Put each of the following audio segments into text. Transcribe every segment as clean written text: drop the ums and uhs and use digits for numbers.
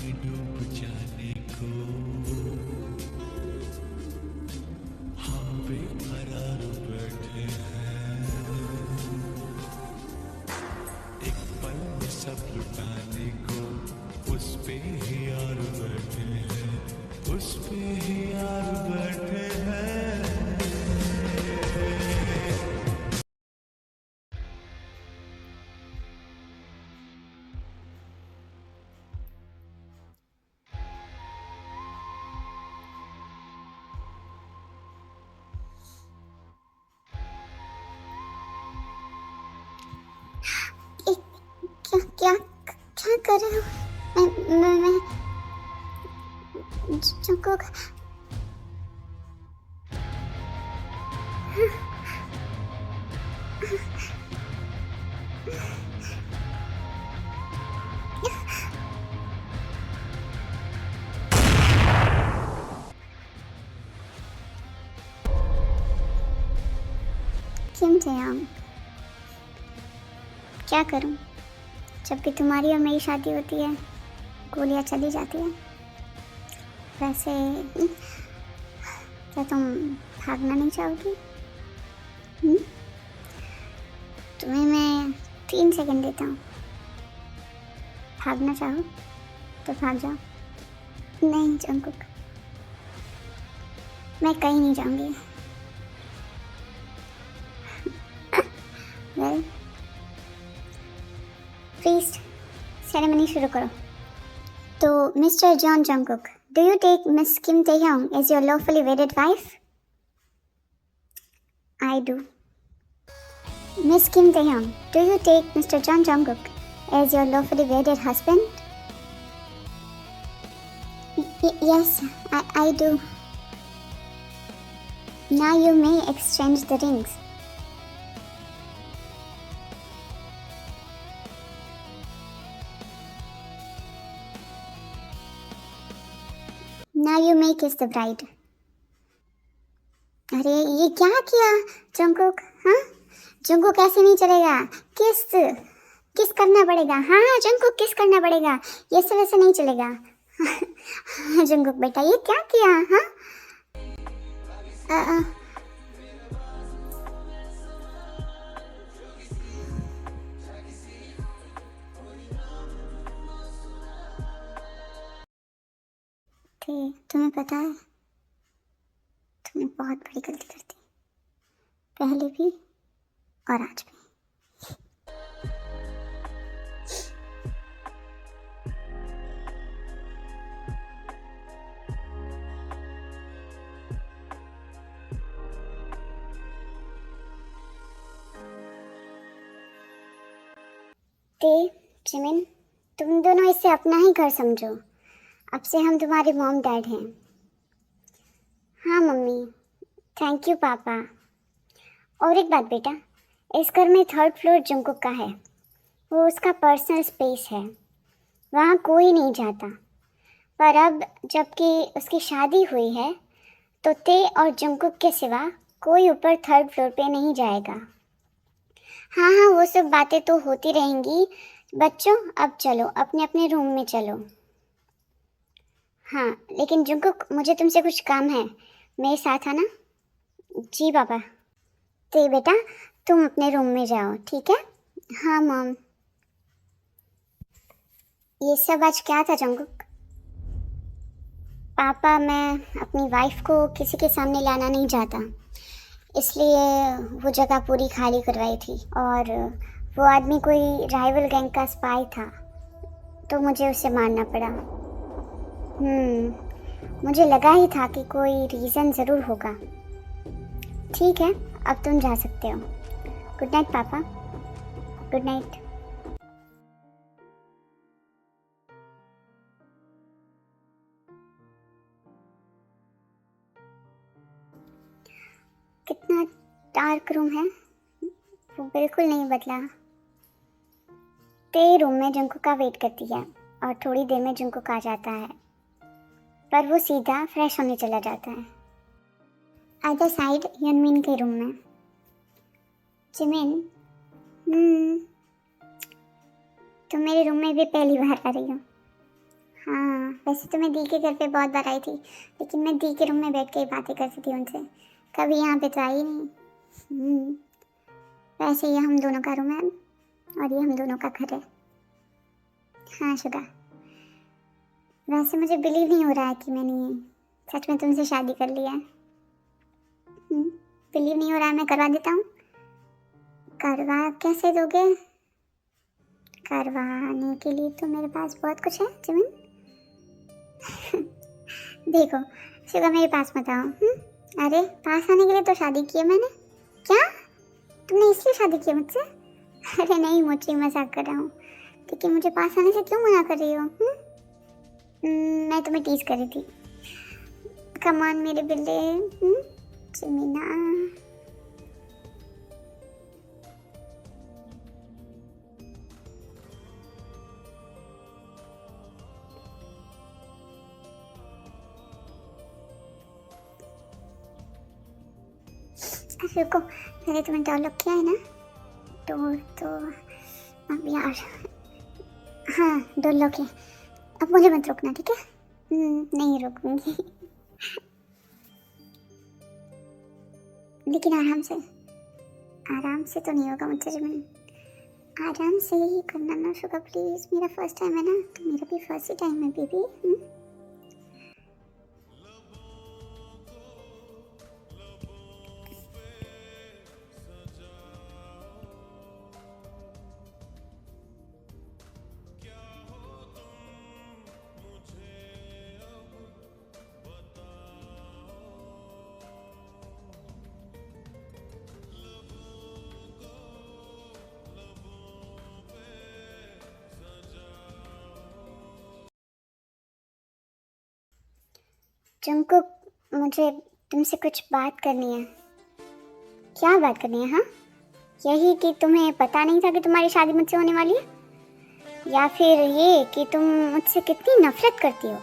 में डूब जाने को हम बेकरार बैठे हैं, एक पल में सब लुटाने को उस पे ही यार बैठे हैं, उस पे ही यार बैठे हैं। क्या क्या क्या कर रहे हो? मैं जंकुक। किम जयांग, क्या करूं? जब भी तुम्हारी और मेरी शादी होती है गोलियां चली जाती है। वैसे क्या तुम भागना नहीं चाहोगी? तुम्हें मैं 3 सेकंड देता हूँ, भागना चाहो तो भाग जाओ। नहीं जंकुक, मैं कहीं नहीं जाऊंगी। वेल, प्लीज सेरेमनी शुरू करो। तो mister John Jungkook, do you take miss Kim taehyung as your lawfully wedded wife? I do. Miss Kim Taehyung, do you take Mr. John Jungkook as your lawfully wedded husband? Yes, I do. Now you may exchange the rings. Now you may kiss the bride. अरे ये क्या किया Jungkook? हाँ, Jungkook ऐसे नहीं चलेगा। किस करना पड़ेगा। हाँ हाँ जंकुक, किस करना पड़ेगा, ये सब ऐसे नहीं चलेगा। जंकुक बेटा, ये क्या किया? हाँ तुम्हें पता है तुमने बहुत बड़ी गलती कर दी, पहले भी और आज भी। जिमिन, तुम दोनों इसे अपना ही घर समझो। अब से हम तुम्हारे मॉम डैड हैं। हाँ मम्मी, थैंक यू पापा। और एक बात बेटा, इस घर में 3rd फ्लोर जंकुक का है, वो उसका पर्सनल स्पेस है, वहाँ कोई नहीं जाता। पर अब जबकि उसकी शादी हुई है तो ते और जंकुक के सिवा कोई ऊपर 3rd फ्लोर पे नहीं जाएगा। हाँ हाँ, वो सब बातें तो होती रहेंगी। बच्चों अब चलो अपने अपने रूम में चलो। हाँ लेकिन जंकुक, मुझे तुमसे कुछ काम है, मेरे साथ आना। जी पापा। तो बेटा तुम अपने रूम में जाओ, ठीक है? हाँ मॉम। ये सब आज क्या था जंकुक? पापा, मैं अपनी वाइफ को किसी के सामने लाना नहीं चाहता, इसलिए वो जगह पूरी खाली करवाई थी। और वो आदमी कोई राइवल गैंग का स्पाई था, तो मुझे उसे मारना पड़ा। मुझे लगा ही था कि कोई रीज़न ज़रूर होगा। ठीक है, अब तुम जा सकते हो। गुड नाइट पापा। Good night. कितना डार्क रूम है, वो बिल्कुल नहीं बदला। ते रूम में जंकुक का वेट करती है और थोड़ी देर में जंकुक आ जाता है, पर वो सीधा फ्रेश होने चला जाता है। अदर साइड यनमिन के रूम में। जिमिन, तुम मेरे रूम में भी पहली बार आ रही हो। हाँ, वैसे तो मैं दी के घर पे बहुत बार आई थी, लेकिन मैं दी के रूम में बैठ के ही बातें करती थी उनसे, कभी यहाँ पे तो आई नहीं। वैसे ये हम दोनों का रूम है और ये हम दोनों का घर है। हाँ शुगा, वैसे मुझे बिलीव नहीं हो रहा है कि मैंने सच में तुमसे शादी कर लिया है। बिलीव नहीं हो रहा है, मैं करवा देता हूँ। करवा कैसे दोगे? करवाने के लिए तो मेरे पास बहुत कुछ है जिमिन। देखो शुगा, मेरे पास मत आओ। अरे पास आने के लिए तो शादी की है मैंने। क्या तुमने इसलिए शादी की है मुझसे? अरे नहीं, मोची मजाक कर रहा हूँ, लेकिन मुझे पास आने से क्यों मना कर रही हो? मैं तुम्हें टीज कर रही थी। कम ऑन मेरे बिल्ले। जिमिना रुको, मैंने तुम्हें डोर लॉक किया है ना? डोर तो अब यार, हाँ डोर लॉक है। अब मुझे मत रोकना, ठीक है? नहीं रोकूंगी। लेकिन आराम से तो नहीं होगा मुझसे जिमिन। आराम से ही करना ना शुगा प्लीज, मेरा फर्स्ट टाइम है ना, तो मेरा भी फर्स्ट ही टाइम है बेबी। जंगकुक, मुझे तुमसे कुछ बात करनी है। क्या बात करनी है? हाँ, यही कि तुम्हें पता नहीं था कि तुम्हारी शादी मुझसे होने वाली है, या फिर ये कि तुम मुझसे कितनी नफरत करती हो,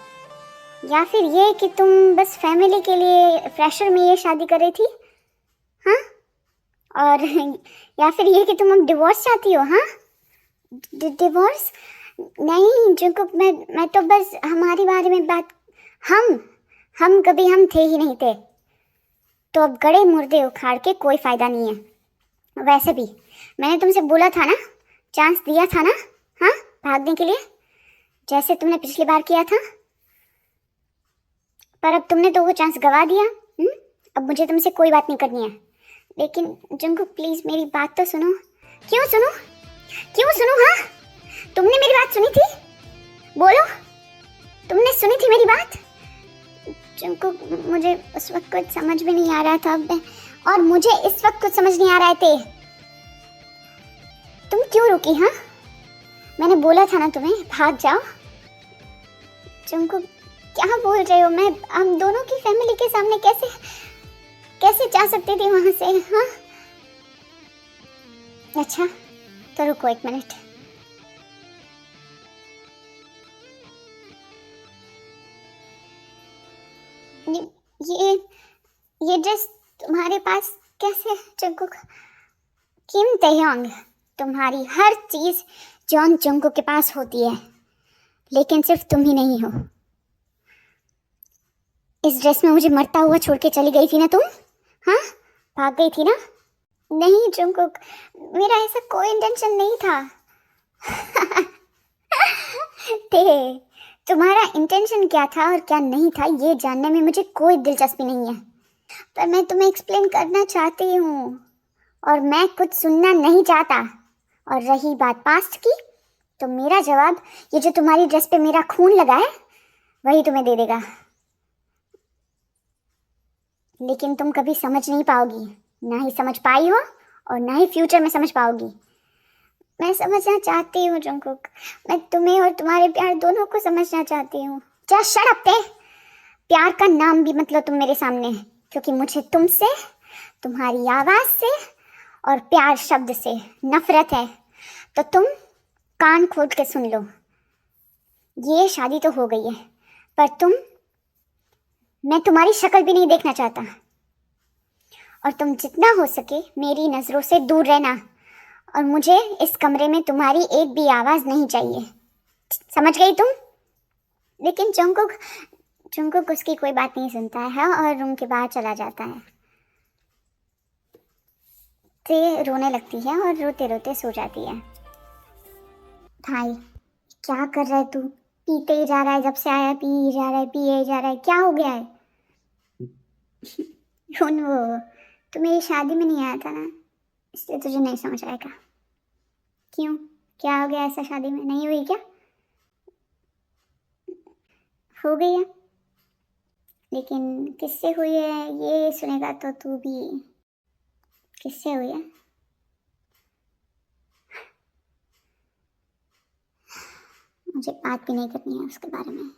या फिर ये कि तुम बस फैमिली के लिए प्रेशर में ये शादी कर रही थी? हाँ, और या फिर ये कि तुम अब डिवोर्स चाहती हो? हाँ, डिवोर्स नहीं जंगकुक, मैं तो बस हमारे बारे में बात, हम कभी हम थे ही नहीं थे, तो अब गड़े मुर्दे उखाड़ के कोई फायदा नहीं है। वैसे भी मैंने तुमसे बोला था ना, चांस दिया था ना, हाँ भागने के लिए, जैसे तुमने पिछली बार किया था, पर अब तुमने तो वो चांस गवा दिया। अब मुझे तुमसे कोई बात नहीं करनी है। लेकिन जंगकुक प्लीज मेरी बात तो सुनो। क्यों सुनो? हाँ, तुमने मेरी बात सुनी थी? बोलो, तुमने सुनी थी मेरी बात? जंगकुक, मुझे उस वक्त कुछ समझ में नहीं आ रहा था, और मुझे इस वक्त कुछ समझ नहीं आ रहा थे। तुम क्यों रुकी? हाँ, मैंने बोला था ना तुम्हें भाग जाओ। जंगकुक क्या बोल रहे हो? मैं हम दोनों की फैमिली के सामने कैसे जा सकती थी वहां से? हाँ अच्छा, तो रुको एक मिनट। ये ड्रेस तुम्हारे पास कैसे? जंगकुक, किम तयंग, तुम्हारी हर चीज जॉन जंगकुक के पास होती है, लेकिन सिर्फ तुम ही नहीं हो। इस ड्रेस में मुझे मरता हुआ छोड़ के चली गई थी ना तुम? हाँ, भाग गई थी ना? नहीं जंगकुक, मेरा ऐसा कोई इंटेंशन नहीं था। ते तुम्हारा इंटेंशन क्या था और क्या नहीं था ये जानने में मुझे कोई दिलचस्पी नहीं है, पर मैं तुम्हें एक्सप्लेन करना चाहती हूँ, और मैं कुछ सुनना नहीं चाहता। और रही बात पास्ट की, तो मेरा जवाब ये जो तुम्हारी ड्रेस पे मेरा खून लगा है वही तुम्हें दे देगा। लेकिन तुम कभी समझ नहीं पाओगी, ना ही समझ पाई हो और ना ही फ्यूचर में समझ पाओगी। मैं समझना चाहती हूँ जंगकुक, मैं तुम्हें और तुम्हारे प्यार दोनों को समझना चाहती हूँ। जा शट अप ते, प्यार का नाम भी मत लो तुम मेरे सामने, क्योंकि मुझे तुमसे, तुम्हारी आवाज़ से और प्यार शब्द से नफरत है। तो तुम कान खोल के सुन लो, ये शादी तो हो गई है, पर मैं तुम्हारी शक्ल भी नहीं देखना चाहता, और तुम जितना हो सके मेरी नज़रों से दूर रहना, और मुझे इस कमरे में तुम्हारी एक भी आवाज़ नहीं चाहिए। समझ गई तुम? लेकिन जंगकुक उसकी कोई बात नहीं सुनता है और रूम के बाहर चला जाता है। ते रोने लगती है और रोते रोते सो जाती है। भाई क्या कर रहा है तू? पीते ही जा रहा है, जब से आया पी ही जा रहा है, पिए ही जा रहा है, क्या हो गया है? वो तू मेरी शादी में नहीं आया था ना, इसलिए तुझे नहीं समझ आएगा। क्यों, क्या हो गया ऐसा? शादी में नहीं हुई क्या? हो गई है, लेकिन किससे हुई है ये सुनेगा तो तू भी। किससे हुई है? मुझे बात भी नहीं करनी है उसके बारे में।